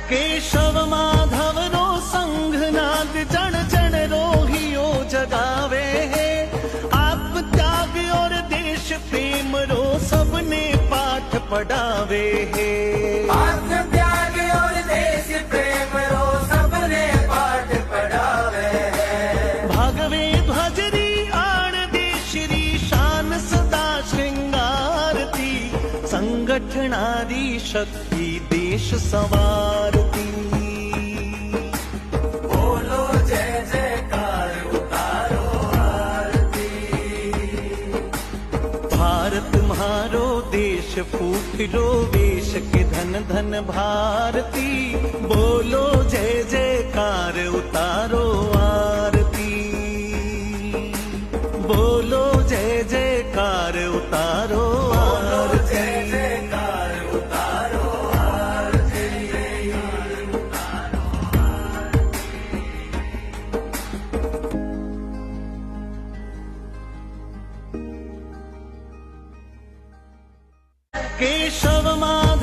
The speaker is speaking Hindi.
केशव माधव रो संघनाद जन जन रोहियो जगावे है। आप त्याग और देश प्रेम रो सबने पाठ पढ़ावे है। आत्म त्याग और देश प्रेम रो सबने पाठ पढ़ावे है। भागवे ध्वजरी आण देशरी शान सदा श्रृंगारती। संगठनारी शक्ति देश संवारती। बोलो जय जयकार उतारो आरती। भारत म्हारो देश फूटरो वेश के धन धन भारती। बोलो जय जयकार उतारो आरती। बोलो जय जयकार उतारो आरती। जय जयकार उतारो केशव माधव